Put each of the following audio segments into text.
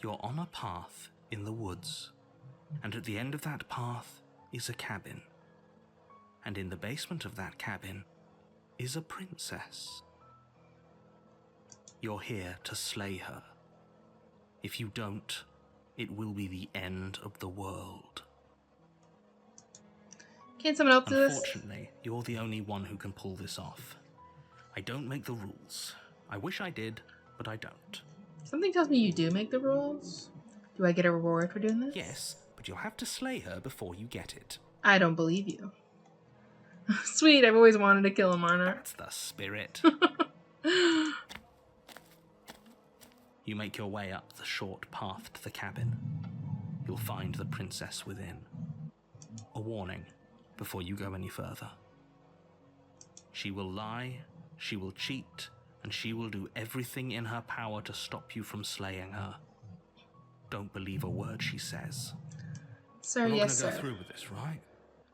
You're on a path in the woods, and at the end of that path is a cabin. And in the basement of that cabin is a princess. You're here to slay her. If you don't, it will be the end of the world. Can't someone else do this? Unfortunately, you're the only one who can pull this off. I don't make the rules. I wish I did, but I don't. Something tells me you do make the rules. Do I get a reward for doing this? Yes, but you'll have to slay her before you get it. I don't believe you. Sweet, I've always wanted to kill a monarch. That's the spirit. You make your way up the short path to the cabin. You'll find the princess within. A warning before you go any further. She will lie, she will cheat, and she will do everything in her power to stop you from slaying her. Don't believe a word she says. Sir, We're not yes, gonna sir. go through with this, right?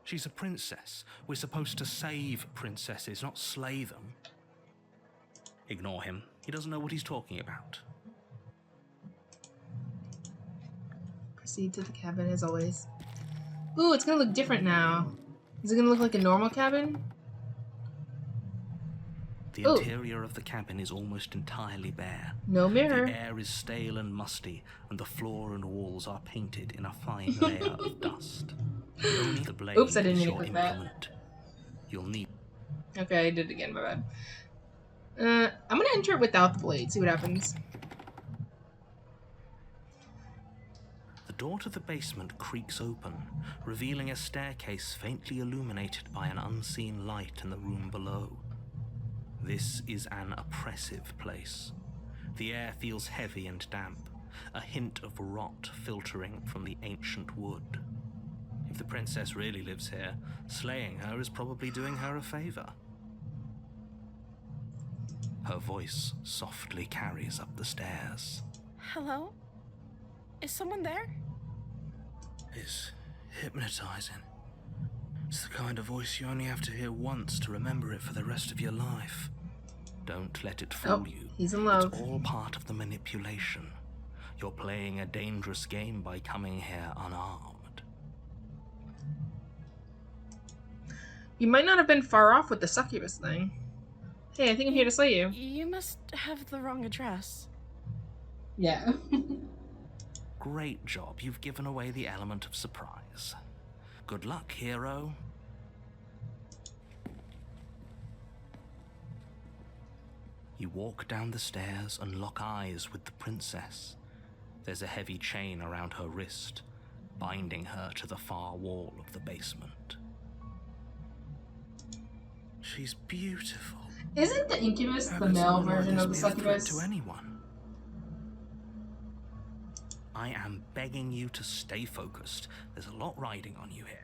She's a princess. We're supposed to save princesses, not slay them. Ignore him. He doesn't know what he's talking about. Proceed to the cabin as always. Ooh, it's gonna look different now. Is it gonna look like a normal cabin? The Ooh. interior of the cabin is almost entirely bare. No mirror. The air is stale and musty, and the floor and walls are painted in a fine layer of dust. Only the blade Oops, I didn't is mean to your click that. implement. You'll need. Okay, I did it again, my bad. I'm gonna enter it without the blade, see what happens. The door to the basement creaks open, revealing a staircase faintly illuminated by an unseen light in the room below. This is an oppressive place. The air feels heavy and damp, a hint of rot filtering from the ancient wood. If the princess really lives here, slaying her is probably doing her a favor. Her voice softly carries up the stairs. Hello? Is someone there? It's hypnotizing. It's the kind of voice you only have to hear once to remember it for the rest of your life. Don't let it fool you. He's in love. It's all part of the manipulation. You're playing a dangerous game by coming here unarmed. You might not have been far off with the succubus thing. Hey, I think I'm here to slay you. You must have the wrong address. Yeah. Great job. You've given away the element of surprise. Good luck, hero. You walk down the stairs and lock eyes with the princess. There's a heavy chain around her wrist, binding her to the far wall of the basement. She's beautiful. Isn't the incubus How the could male someone like version this of the be a threat succubus? to anyone? I am begging you to stay focused. There's a lot riding on you here.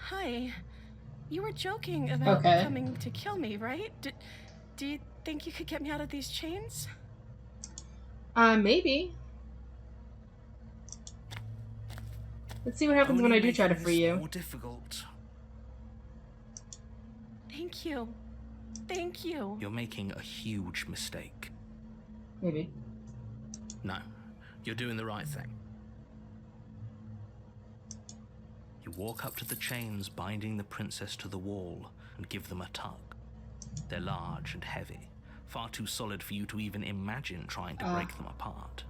Hi. You were joking about Okay. coming to kill me, right? Do you think you could get me out of these chains? Maybe. Let's see what happens when I do try to free you. More difficult. Thank you. Thank you. You're making a huge mistake. Maybe. No, you're doing the right thing. You walk up to the chains binding the princess to the wall and give them a tug. They're large and heavy, far too solid for you to even imagine trying to break them apart.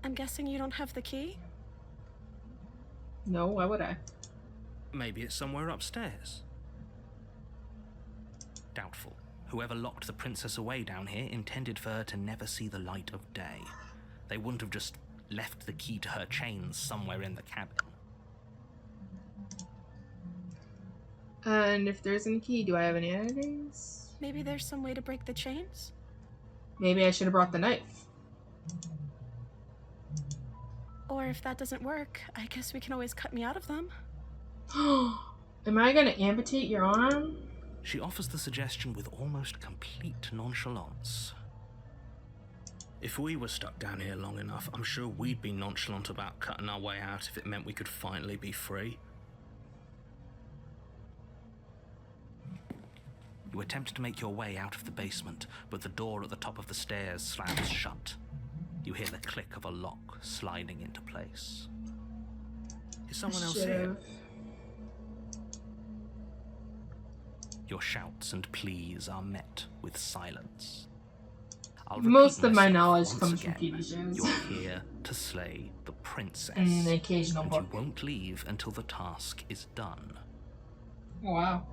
I'm guessing you don't have the key? No, why would I? Maybe it's somewhere upstairs. Doubtful. Whoever locked the princess away down here intended for her to never see the light of day. They wouldn't have just left the key to her chains somewhere in the cabin. And if there isn't a key, do I have any enemies? Maybe there's some way to break the chains? Maybe I should have brought the knife. Or if that doesn't work, I guess we can always cut me out of them. Am I gonna amputate your arm? She offers the suggestion with almost complete nonchalance. If we were stuck down here long enough, I'm sure we'd be nonchalant about cutting our way out if it meant we could finally be free. You attempt to make your way out of the basement, but the door at the top of the stairs slams shut. You hear the click of a lock sliding into place. Is someone else here? Your shouts and pleas are met with silence. I'll Most repeat of my myself knowledge once comes from again. TV shows. You're here to slay the princess. And the occasional and book. you won't leave until the task is done. Oh, wow.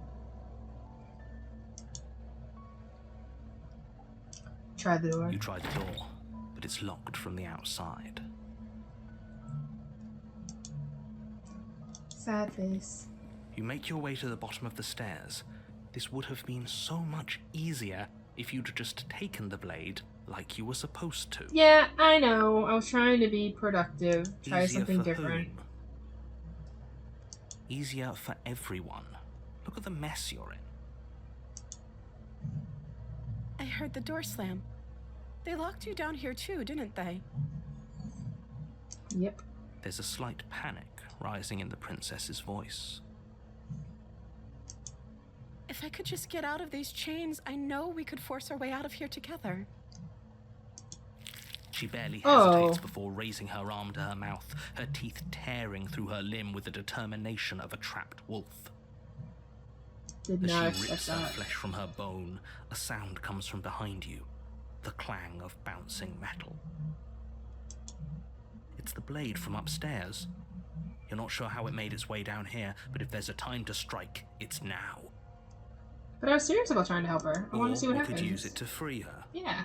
Try the door. You try the door, but it's locked from the outside. Sad face. You make your way to the bottom of the stairs. This would have been so much easier if you'd just taken the blade like you were supposed to. Yeah, I know. I was trying to be productive. Try Easier something for different. whom? Easier for everyone. Look at the mess you're in. I heard the door slam. They locked you down here too, didn't they? Yep. There's a slight panic rising in the princess's voice. If I could just get out of these chains, I know we could force our way out of here together. She barely Oh. hesitates before raising her arm to her mouth, her teeth tearing through her limb with the determination of a trapped wolf. Did As not she expect rips her that. flesh from her bone, a sound comes from behind you, the clang of bouncing metal. It's the blade from upstairs. You're not sure how it made its way down here, but if there's a time to strike, it's now. But I was serious about trying to help her. I Or want to see what you happens. could use it to free her. Yeah.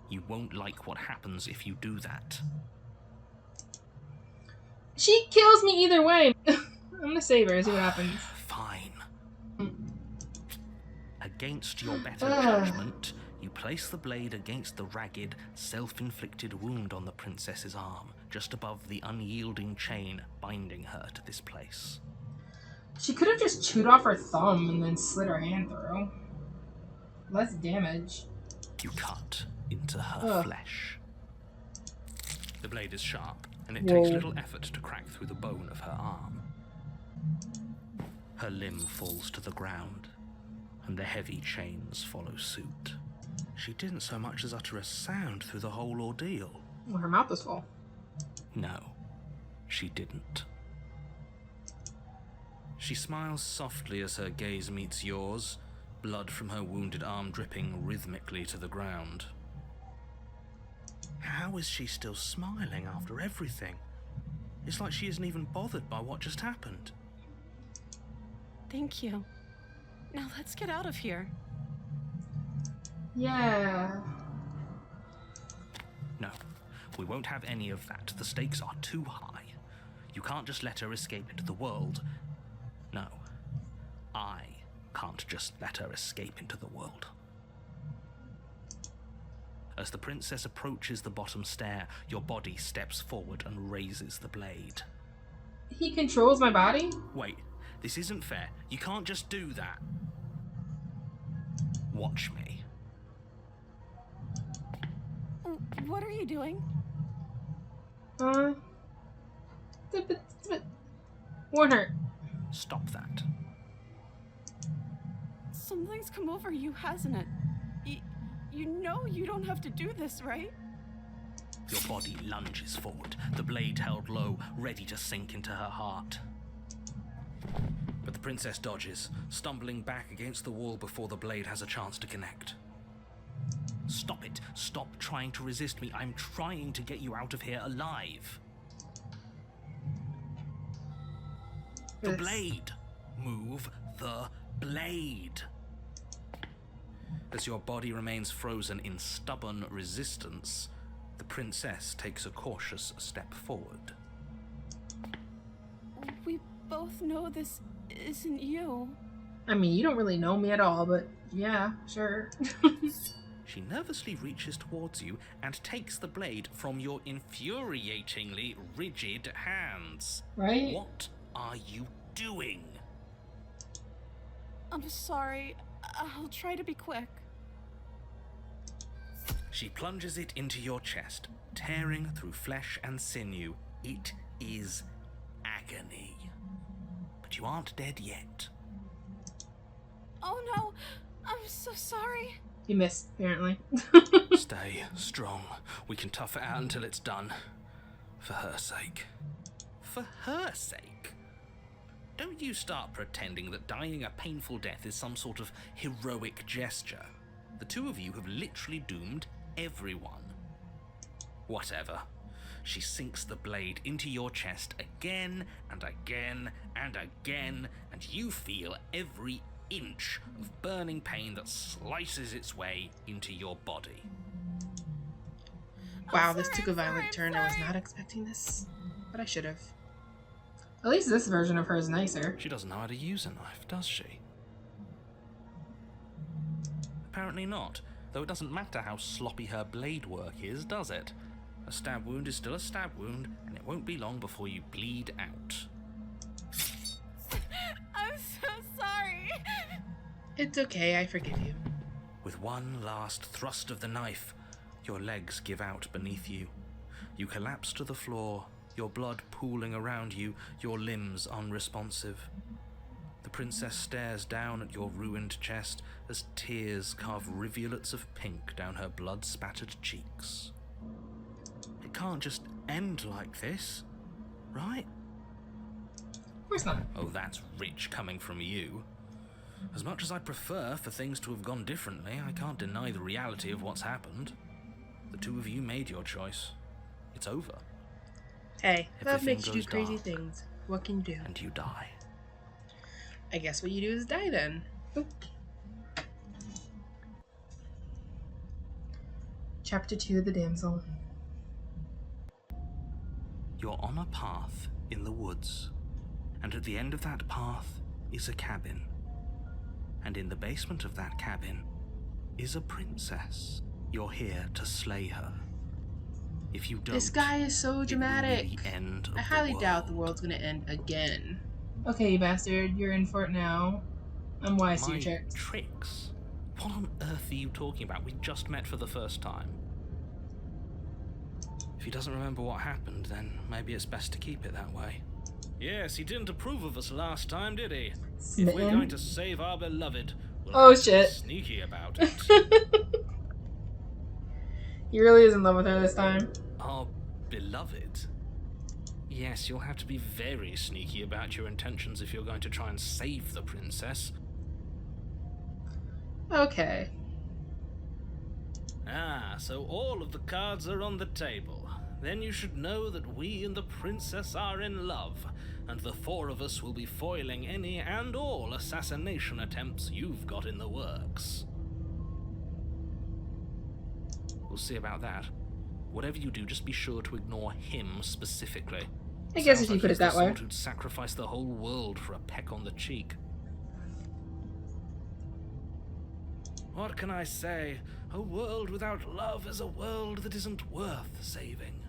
You won't like what happens if you do that. She kills me either way. I'm gonna save her and see what happens. Fine. Against your better Ugh. judgment, you place the blade against the ragged, self-inflicted wound on the princess's arm, just above the unyielding chain binding her to this place. She could have just chewed off her thumb and then slid her hand through. Less damage. You cut into her Ugh. flesh. The blade is sharp, and it Whoa. takes little effort to crack through the bone of her arm. Her limb falls to the ground, and the heavy chains follow suit. She didn't so much as utter a sound through the whole ordeal. Well, her mouth was full. No, she didn't. She smiles softly as her gaze meets yours, blood from her wounded arm dripping rhythmically to the ground. How is she still smiling after everything? It's like she isn't even bothered by what just happened. Thank you. Now let's get out of here. Yeah. No, we won't have any of that. The stakes are too high. You can't just let her escape into the world. No, I can't just let her escape into the world. As the princess approaches the bottom stair, your body steps forward and raises the blade. He controls my body? Wait, this isn't fair. You can't just do that. Watch me. What are you doing? Warn her. Stop that. Something's come over you, hasn't it? You know you don't have to do this, right? Your body lunges forward, the blade held low, ready to sink into her heart. But the princess dodges, stumbling back against the wall before the blade has a chance to connect. Stop it. Stop trying to resist me. I'm trying to get you out of here alive. The blade. Move the blade. As your body remains frozen in stubborn resistance, the princess takes a cautious step forward. We both know this isn't you. I mean, you don't really know me at all, but yeah, sure. She nervously reaches towards you and takes the blade from your infuriatingly rigid hands. Right? What are you doing? I'm sorry. I'll try to be quick. She plunges it into your chest, tearing through flesh and sinew. It is agony. But you aren't dead yet. Oh no! I'm so sorry. You missed, apparently. Stay strong. We can tough it out until it's done. For her sake. For her sake? Don't you start pretending that dying a painful death is some sort of heroic gesture. The two of you have literally doomed everyone. Whatever. She sinks the blade into your chest again and again and again, and you feel every inch of burning pain that slices its way into your body. Wow, this took a violent turn. I was not expecting this, but I should have. At least this version of her is nicer. She doesn't know how to use a knife, does she? Apparently not, though it doesn't matter how sloppy her blade work is, does it? A stab wound is still a stab wound, and it won't be long before you bleed out. I'm so sorry. It's okay, I forgive you. With one last thrust of the knife, your legs give out beneath you. You collapse to the floor, your blood pooling around you, your limbs unresponsive. The princess stares down at your ruined chest as tears carve rivulets of pink down her blood-spattered cheeks. It can't just end like this, right? Of course not. Oh, that's rich coming from you. As much as I prefer for things to have gone differently, I can't deny the reality of what's happened. The two of you made your choice. It's over. Hey, love Everything makes you do goes crazy dark. things. What can you do? And you die. I guess what you do is die then. Oop. Chapter 2, The Damsel. You're on a path in the woods, and at the end of that path is a cabin. And in the basement of that cabin is a princess. You're here to slay her. If you don't, This guy is so dramatic. it will be the end of I highly the doubt the world. world's gonna end again. Okay, you bastard, you're in for it now. I'm wise to My your tricks. tricks? What on earth are you talking about? We just met for the first time. If he doesn't remember what happened, then maybe it's best to keep it that way. Yes, he didn't approve of us last time, did he? If we're going to save our beloved, we'll Oh, have to be shit. sneaky about it. He really is in love with her this time. Our beloved? Yes, you'll have to be very sneaky about your intentions if you're going to try and save the princess. Okay. Ah, so all of the cards are on the table. Then you should know that we and the princess are in love, and the four of us will be foiling any and all assassination attempts you've got in the works. We'll see about that. Whatever you do, just be sure to ignore him specifically. I guess Sounds if you like put he's it that the way. sort who'd sacrifice the whole world for a peck on the cheek. What can I say? A world without love is a world that isn't worth saving.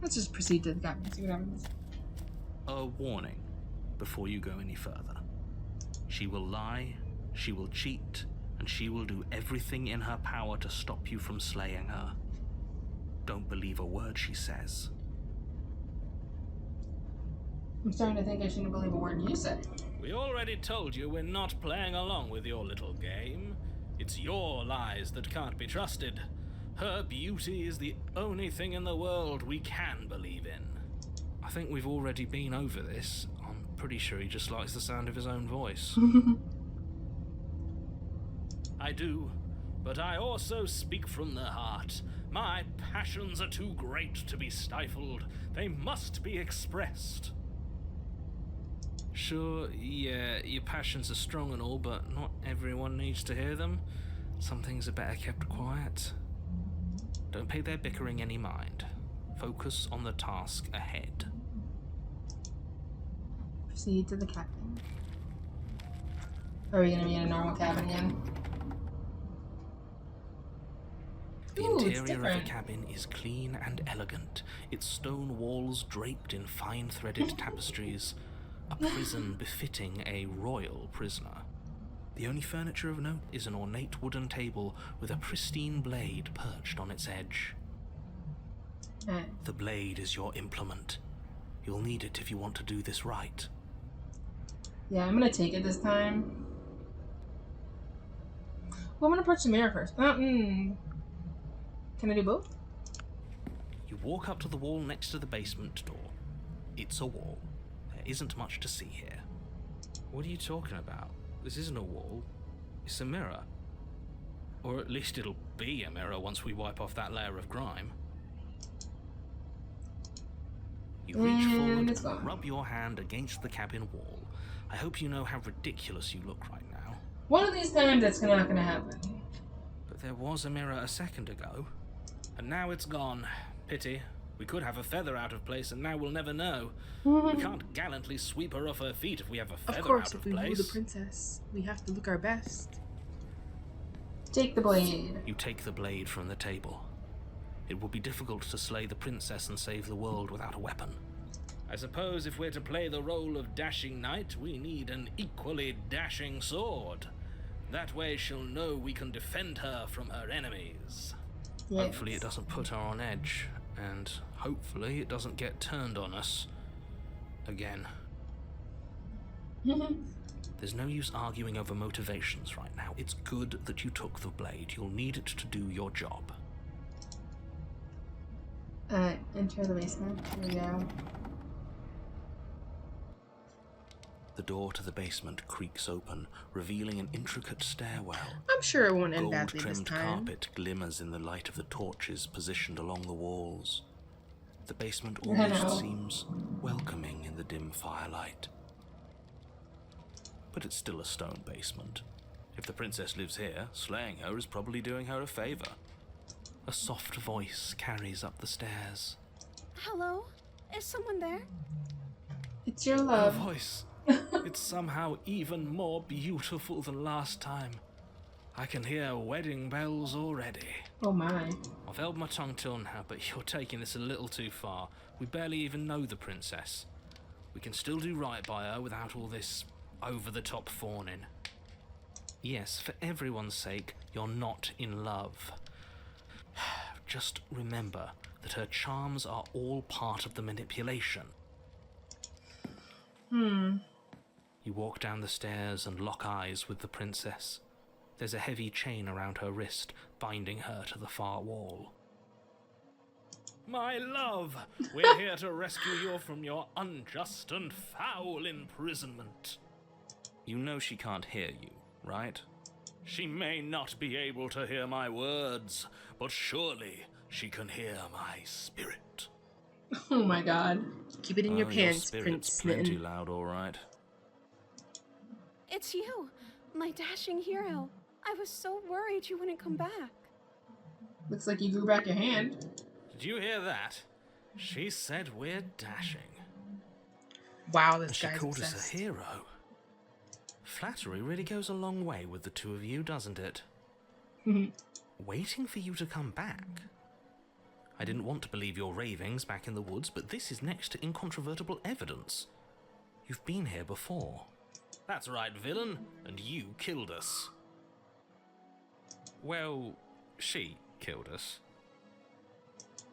Let's just proceed to the cabin and see what happens. A warning before you go any further. She will lie, she will cheat, and she will do everything in her power to stop you from slaying her. Don't believe a word she says. I'm starting to think I shouldn't believe a word you say. We already told you we're not playing along with your little game. It's your lies that can't be trusted. Her beauty is the only thing in the world we can believe in. I think we've already been over this. I'm pretty sure he just likes the sound of his own voice. I do, but I also speak from the heart. My passions are too great to be stifled. They must be expressed. Sure, yeah, your passions are strong and all, but not everyone needs to hear them. Some things are better kept quiet. Don't pay their bickering any mind. Focus on the task ahead. Proceed to the cabin. Are we gonna be in a normal cabin again? The Ooh, it's interior of the different. cabin is clean and elegant, its stone walls draped in fine-threaded tapestries, a prison befitting a royal prisoner. The only furniture of note is an ornate wooden table with a pristine blade perched on its edge. The blade is your implement. You'll need it if you want to do this right. Yeah, I'm gonna take it this time. Well, I'm gonna approach the mirror first. Can I do both? You walk up to the wall next to the basement door. It's a wall. There isn't much to see here. What are you talking about? This isn't a wall. It's a mirror. Or at least it'll be a mirror once we wipe off that layer of grime. You reach forward it's gone. and rub your hand against the cabin wall. I hope you know how ridiculous you look right now. One of these times that's not gonna happen. But there was a mirror a second ago. And now it's gone. Pity. We could have a feather out of place and now we'll never know. We can't gallantly sweep her off her feet if we have a feather Of course, out of if we place. woo the princess, we have to look our best. Take the blade. You take the blade from the table. It will be difficult to slay the princess and save the world without a weapon. I suppose if we're to play the role of dashing knight, we need an equally dashing sword. That way she'll know we can defend her from her enemies. Yes. Hopefully it doesn't put her on edge, and hopefully it doesn't get turned on us. Again. There's no use arguing over motivations right now. It's good that you took the blade. You'll need it to do your job. Enter the basement. Here we go. The door to the basement creaks open, revealing an intricate stairwell. I'm sure it won't end badly this Gold-trimmed time. carpet glimmers in the light of the torches positioned along the walls. The basement I almost know. seems welcoming in the dim firelight. But it's still a stone basement. If the princess lives here, slaying her is probably doing her a favor. A soft voice carries up the stairs. Hello? Is someone there? It's your Her love. voice. It's somehow even more beautiful than last time. I can hear wedding bells already. Oh my. I've held my tongue till now, but you're taking this a little too far. We barely even know the princess. We can still do right by her without all this over-the-top fawning. Yes, for everyone's sake, you're not in love. Just remember that her charms are all part of the manipulation. You walk down the stairs and lock eyes with the princess. There's a heavy chain around her wrist, binding her to the far wall. My love, we're here to rescue you from your unjust and foul imprisonment. You know she can't hear you, right? She may not be able to hear my words, but surely she can hear my spirit. Oh my god. Keep it in your Oh, pants, spirit's Prince plenty Smitten. loud, all right. It's you, my dashing hero. I was so worried you wouldn't come back. Looks like you grew back your hand. Did you hear that? She said we're dashing. Wow, And this she guy's called obsessed. us a hero. Flattery really goes a long way with the two of you, doesn't it? Waiting for you to come back. I didn't want to believe your ravings back in the woods, but this is next to incontrovertible evidence. You've been here before. That's right, villain, and you killed us. Well, she killed us.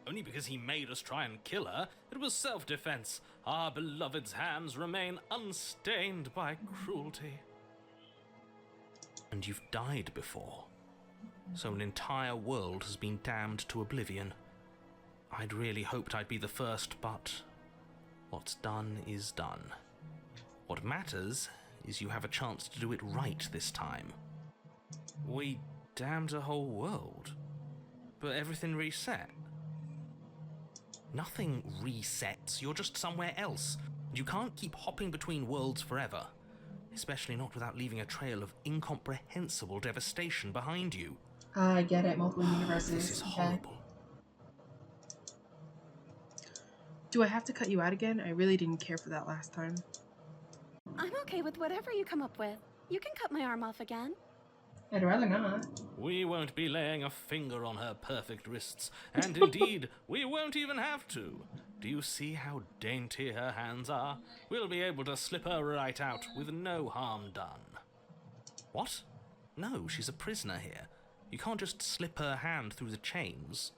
Only because he made us try and kill her. It was self-defense. Our beloved's hands remain unstained by cruelty. And you've died before. So an entire world has been damned to oblivion. I'd really hoped I'd be the first, but what's done is done. What matters is you have a chance to do it right this time. We damned a whole world, but everything reset. Nothing resets, you're just somewhere else. You can't keep hopping between worlds forever, especially not without leaving a trail of incomprehensible devastation behind you. I get it. Multiple universes. This is Okay. horrible. Do I have to cut you out again? I really didn't care for that last time. I'm okay with whatever you come up with. You can cut my arm off again. I'd rather not. We won't be laying a finger on her perfect wrists, and indeed, we won't even have to. Do you see how dainty her hands are? We'll be able to slip her right out with no harm done. What? No, she's a prisoner here. You can't just slip her hand through the chains.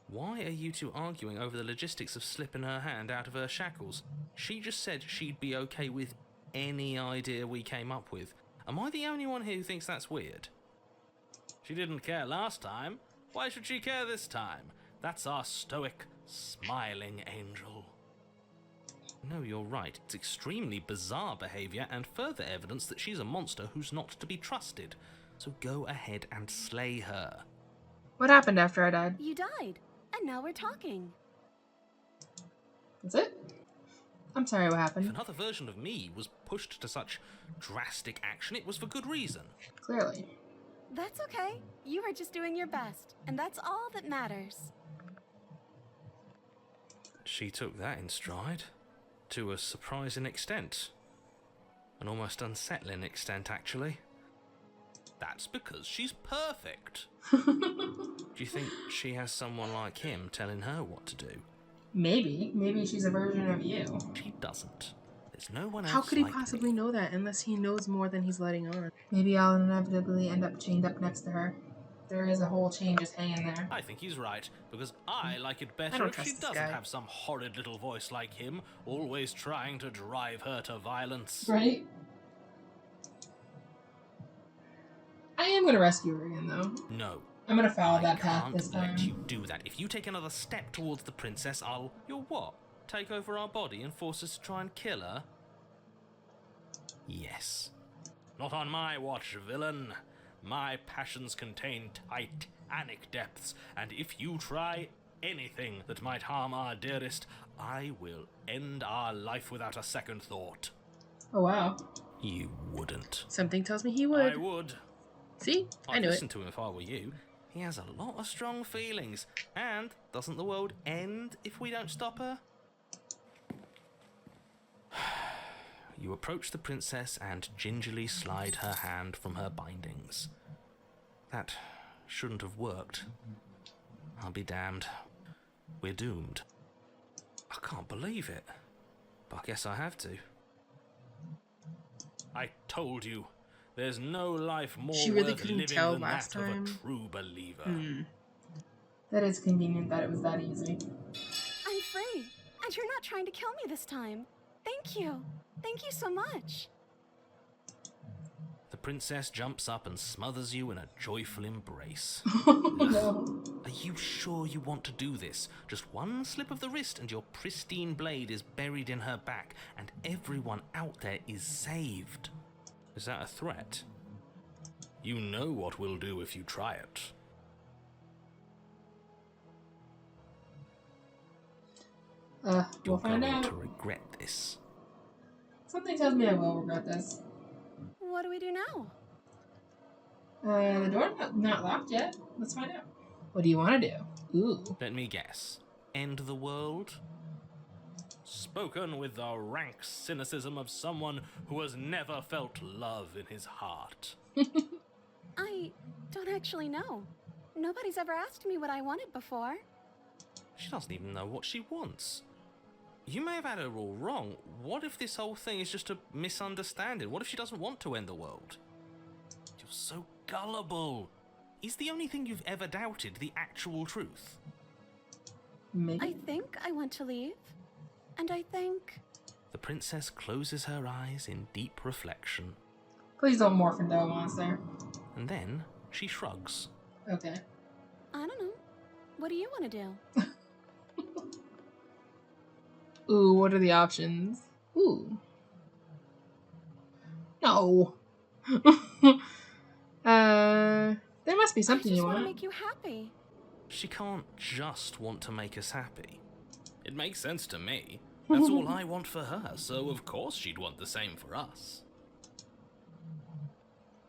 Why are you two arguing over the logistics of slipping her hand out of her shackles? She just said she'd be okay with any idea we came up with. Am I the only one here who thinks that's weird? She didn't care last time. Why should she care this time? That's our stoic, smiling angel. No, you're right. It's extremely bizarre behaviour and further evidence that she's a monster who's not to be trusted. So go ahead and slay her. What happened after I died? You died, and now we're talking. That's it? I'm sorry, what If happened? another version of me was pushed to such drastic action, it was for good reason. Clearly. That's okay. You were just doing your best, and that's all that matters. She took that in stride. To a surprising extent. An almost unsettling extent, actually. That's because she's perfect. Do you think she has someone like him telling her what to do? Maybe. Maybe she's a version of you. She doesn't. There's no one else. How could he like possibly me. know that unless he knows more than he's letting on? Maybe I'll inevitably end up chained up next to her. There is a whole chain just hanging there. I think he's right, because I like it I better don't if trust she this doesn't guy. have some horrid little voice like him, always trying to drive her to violence. Right? I am gonna rescue her again, though. No. I'm gonna follow I that path can't this time. let you do that. If you take another step towards the princess, You'll what? Take over our body and force us to try and kill her? Yes. Not on my watch, villain. My passions contain titanic depths, and if you try anything that might harm our dearest, I will end our life without a second thought. Oh, wow. You wouldn't. Something tells me he I would. would. See? I I'd knew listen it. to him if I were you. He has a lot of strong feelings. And doesn't the world end if we don't stop her? You approach the princess and gingerly slide her hand from her bindings. That shouldn't have worked. I'll be damned. We're doomed. I can't believe it. But I guess I have to. I told you. There's no life more She really worth couldn't living tell than last that of time. a true believer. That is convenient that it was that easy. I'm free, and you're not trying to kill me this time. Thank you. Thank you so much. The princess jumps up and smothers you in a joyful embrace. No. Are you sure you want to do this? Just one slip of the wrist and your pristine blade is buried in her back, and everyone out there is saved. Is that a threat? You know what we'll do if you try it. We'll You're find going out. to regret this. Something tells me I will regret this. What do we do now? The door not locked yet. Let's find out. What do you want to do? Ooh. Let me guess. End the world? Spoken with the rank cynicism of someone who has never felt love in his heart. I don't actually know. Nobody's ever asked me what I wanted before. She doesn't even know what she wants. You may have had her all wrong. What if this whole thing is just a misunderstanding? What if she doesn't want to end the world? You're so gullible. Is the only thing you've ever doubted the actual truth? Maybe. I think I want to leave. And I think... The princess closes her eyes in deep reflection, Please don't morph into a monster. and then she shrugs. Okay. I don't know. What do you want to do? Ooh, what are the options? Ooh. No. There must be something I just you want to want. make you happy. She can't just want to make us happy. It makes sense to me. That's all I want for her, so of course she'd want the same for us.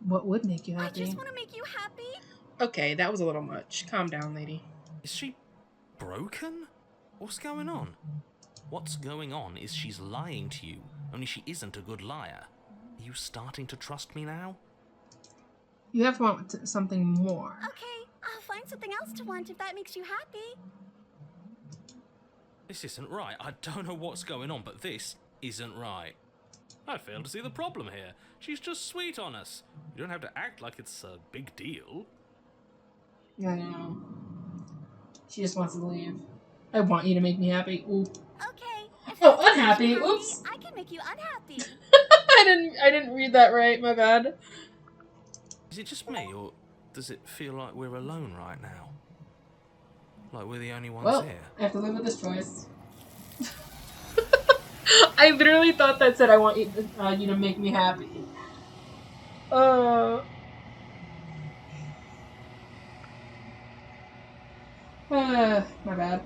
What would make you I happy? just want to make you happy. Okay, that was a little much. Calm down, lady. Is she broken? What's going on? What's going on is she's lying to you, only she isn't a good liar. Are you starting to trust me now? You have to want something more. Okay, I'll find something else to want if that makes you happy. This isn't right. I don't know what's going on, but this isn't right. I fail to see the problem here. She's just sweet on us. You don't have to act like it's a big deal. I know. She just wants to leave. I want you to make me happy. Ooh. Okay. If Oh, that makes unhappy. you happy, Oops. I can make you unhappy. I I didn't read that right. My bad. Is it just me, or does it feel like we're alone right now? Like we're the only ones Well, here? I have to live with this choice. I literally thought that said I want you to make me happy. My bad.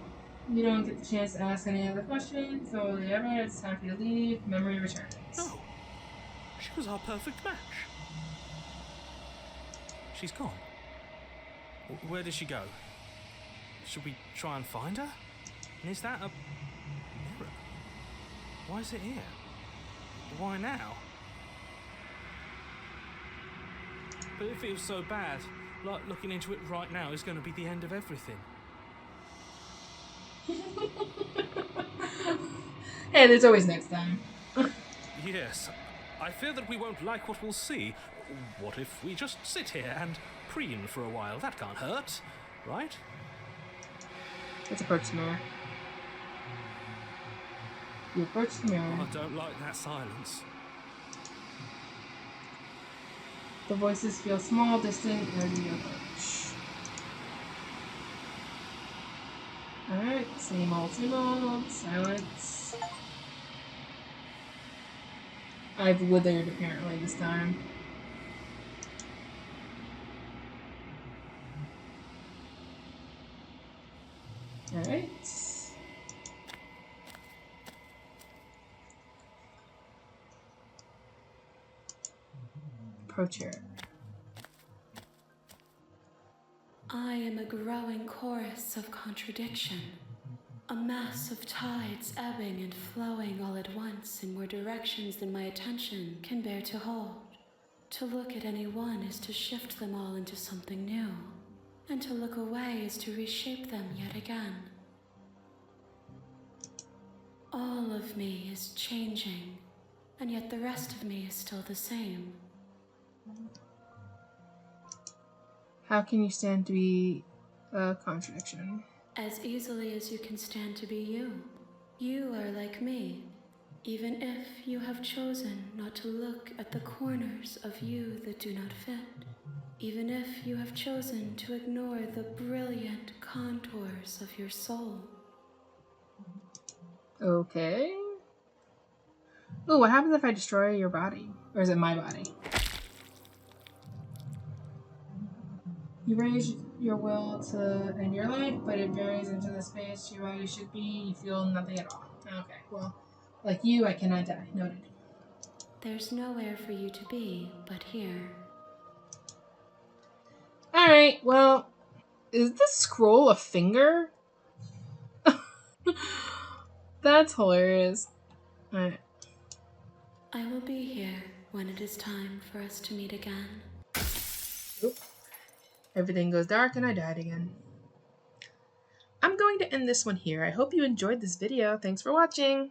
You don't get the chance to ask any other questions, so whenever it's time for you to leave, memory returns. No. She was our perfect match. She's gone. Where did she go? Should we try and find her? And is that a mirror? Why is it here? Why now? But it feels so bad. Like looking into it right now is going to be the end of everything. Hey, there's always next time. Yes. I fear that we won't like what we'll see. What if we just sit here and preen for a while? That can't hurt, right? Let's approach the mirror. You approach the mirror. I don't like that silence. The voices feel small, distant, as you approach. Alright, same old, silence. I've withered apparently this time. Alright. Approach here. I am a growing chorus of contradiction, a mass of tides ebbing and flowing all at once in more directions than my attention can bear to hold. To look at any one is to shift them all into something new, and to look away is to reshape them yet again. All of me is changing, and yet the rest of me is still the same. How can you stand to be a contradiction? As easily as you can stand to be you. You are like me, even if you have chosen not to look at the corners of you that do not fit. Even if you have chosen to ignore the brilliant contours of your soul. Okay. Ooh, what happens if I destroy your body? Or is it my body? You raise your will to end your life, but it varies into the space your body should be. You feel nothing at all. Okay, well, like you, I cannot die. Noted. There's nowhere for you to be but here. Alright, well, is this scroll a finger? That's hilarious. Alright. I will be here when it is time for us to meet again. Oop. Everything goes dark and I died again. I'm going to end this one here. I hope you enjoyed this video. Thanks for watching.